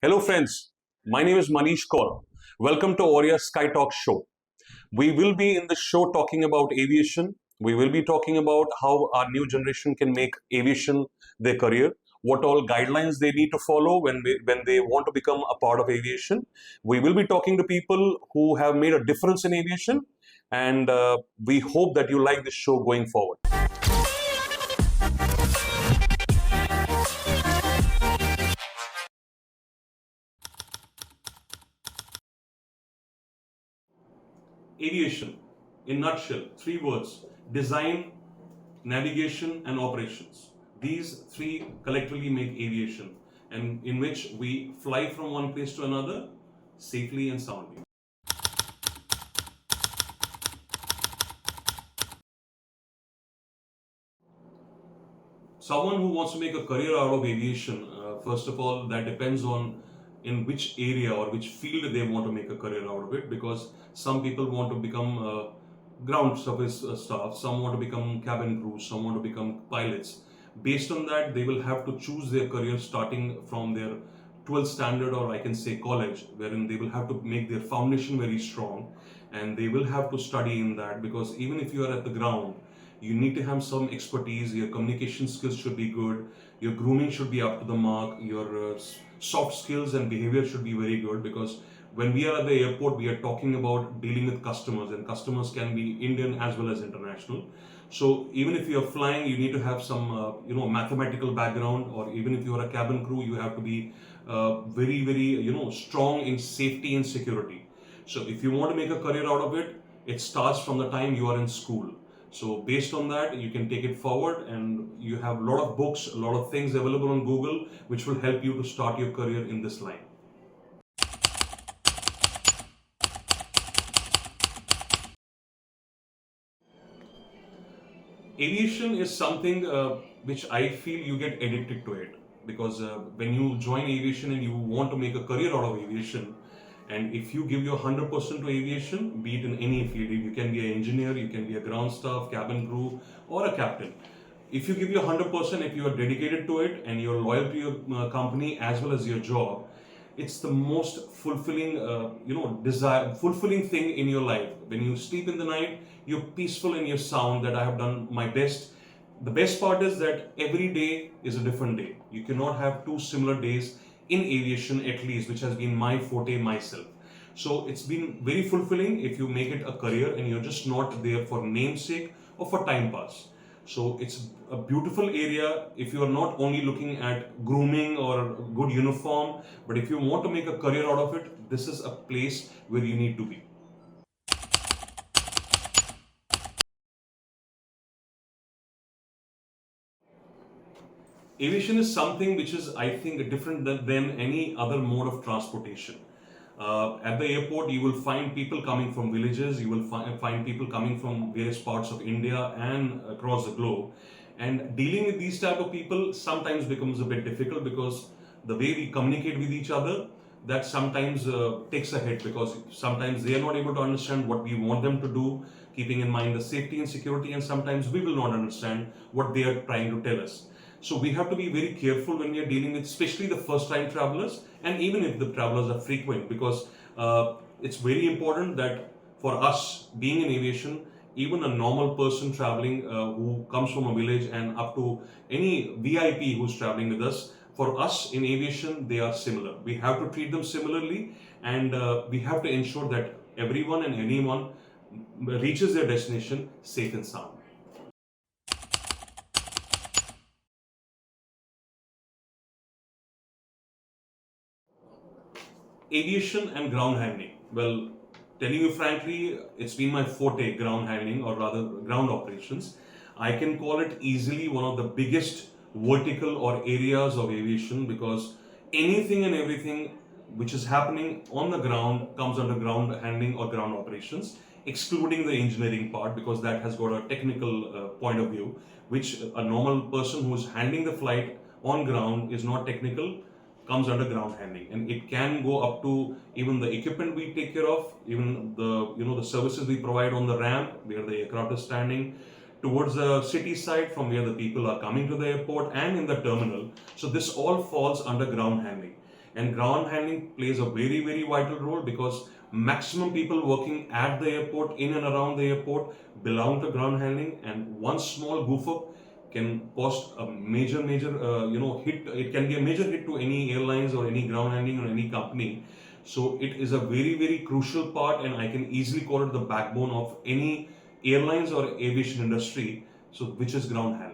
Hello friends, my name is Manish Kaur. Welcome to Aurea Sky Talk show. We will be in the show talking about aviation. We will be talking about how our new generation can make aviation their career, what all guidelines they need to follow when they want to become a part of aviation. We will be talking to people who have made a difference in aviation, and we hope that you like this show going forward. Aviation, in nutshell, three words: design, navigation, and operations. These three collectively make aviation, and in which we fly from one place to another safely and soundly. Someone who wants to make a career out of aviation, first of all, that depends on in which area or which field they want to make a career out of it, because some people want to become ground service staff, some want to become cabin crew, some want to become pilots. Based on that, they will have to choose their career starting from their 12th standard, or I can say college, wherein they will have to make their foundation very strong, and they will have to study in that, because even if you are at the ground, you need to have some expertise. Your communication skills should be good, your grooming should be up to the mark, your soft skills and behavior should be very good, because when we are at the airport, we are talking about dealing with customers, and customers can be Indian as well as international. So even if you are flying, you need to have some mathematical background, or even if you are a cabin crew, you have to be very strong in safety and security. So if you want to make a career out of it, it starts from the time you are in school. So based on that, you can take it forward, and you have a lot of books, a lot of things available on Google, which will help you to start your career in this line. Aviation is something which I feel you get addicted to it, because when you join aviation and you want to make a career out of aviation, and if you give your 100% to aviation, be it in any field, you can be an engineer, you can be a ground staff, cabin crew, or a captain. If you give your 100%, if you are dedicated to it and you're loyal to your company as well as your job, it's the most fulfilling, fulfilling thing in your life. When you sleep in the night, you're peaceful and you're sound that I have done my best. The best part is that every day is a different day. You cannot have two similar days in aviation, at least, which has been my forte myself. So it's been very fulfilling if you make it a career and you're just not there for namesake or for time pass. So it's a beautiful area if you are not only looking at grooming or good uniform, but if you want to make a career out of it, this is a place where you need to be. Aviation is something which is, I think, different than any other mode of transportation. At the airport, you will find people coming from villages, you will find people coming from various parts of India and across the globe. And dealing with these type of people sometimes becomes a bit difficult, because the way we communicate with each other, that sometimes takes a hit, because sometimes they are not able to understand what we want them to do, keeping in mind the safety and security, and sometimes we will not understand what they are trying to tell us. So we have to be very careful when we are dealing with, especially the first time travelers, and even if the travelers are frequent, because it's very important that for us being in aviation, even a normal person traveling who comes from a village and up to any VIP who's traveling with us, for us in aviation, they are similar. We have to treat them similarly, and we have to ensure that everyone and anyone reaches their destination safe and sound. Aviation and ground handling. Well, telling you frankly, it's been my forte, ground handling, or rather ground operations. I can call it easily one of the biggest vertical or areas of aviation, because anything and everything which is happening on the ground comes under ground handling or ground operations, excluding the engineering part, because that has got a technical point of view, which a normal person who's handling the flight on ground is not technical, comes under ground handling. And it can go up to even the equipment we take care of, even the services we provide on the ramp where the aircraft is standing, towards the city side from where the people are coming to the airport, and in the terminal. So this all falls under ground handling. And ground handling plays a very, very vital role because maximum people working at the airport, in and around the airport, belong to ground handling, and one small goof up can cost a major hit. It can be a major hit to any airlines or any ground handling or any company. So it is a very, very crucial part, and I can easily call it the backbone of any airlines or aviation industry. So which is ground handling.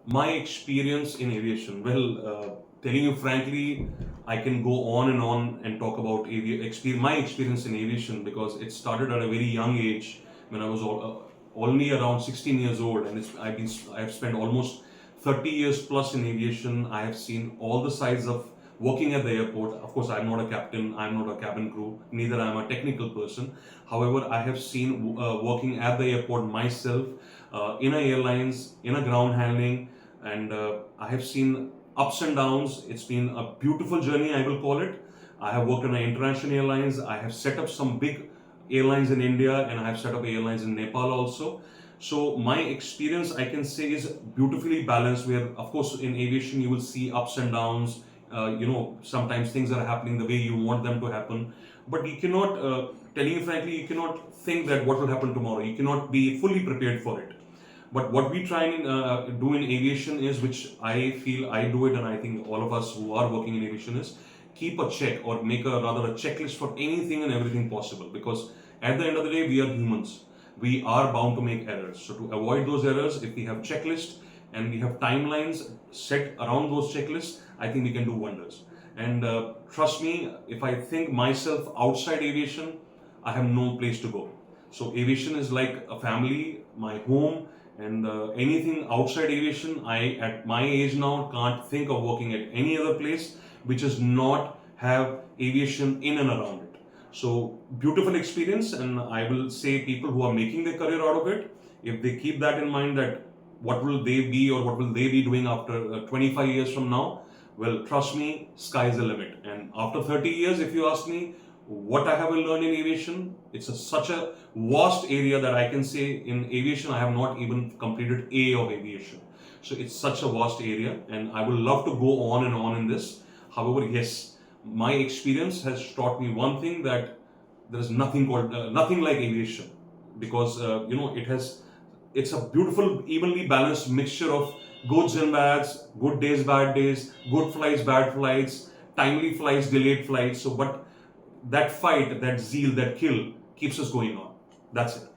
My experience in aviation, well, telling you frankly, I can go on and talk about my experience in aviation because it started at a very young age when I was only around 16 years old, and I've spent almost 30 years plus in aviation. I have seen all the sides of working at the airport. Of course, I'm not a captain, I'm not a cabin crew, neither I'm a technical person. However, I have seen working at the airport myself, in a airlines, in a ground handling, and I have seen ups and downs. It's been a beautiful journey, I will call it. I have worked on international airlines. I have set up some big airlines in India, and I have set up airlines in Nepal also. So my experience, I can say, is beautifully balanced. Where, of course, in aviation you will see ups and downs. Sometimes things are happening the way you want them to happen, but you cannot. Telling you frankly, you cannot think that what will happen tomorrow. You cannot be fully prepared for it. But what we try and do in aviation is, which I feel I do it, and I think all of us who are working in aviation is, keep a check or make a checklist for anything and everything possible. Because at the end of the day, we are humans. We are bound to make errors. So to avoid those errors, if we have checklists and we have timelines set around those checklists, I think we can do wonders. And trust me, if I think myself outside aviation, I have no place to go. So aviation is like a family, my home, and anything outside aviation, I at my age now can't think of working at any other place which does not have aviation in and around it. So beautiful experience, and I will say people who are making their career out of it, if they keep that in mind, that what will they be or what will they be doing after 25 years from now, well, trust me, sky is the limit. And after 30 years, if you ask me, what I have learned in aviation, it's such a vast area that I can say in aviation I have not even completed A of aviation. So it's such a vast area, and I would love to go on in this. However, yes, my experience has taught me one thing, that there is nothing like aviation, because it's a beautiful, evenly balanced mixture of goods and bads, good days, bad days, good flights, bad flights, timely flights, delayed flights. So, but that fight, that zeal, that kill keeps us going on. That's it.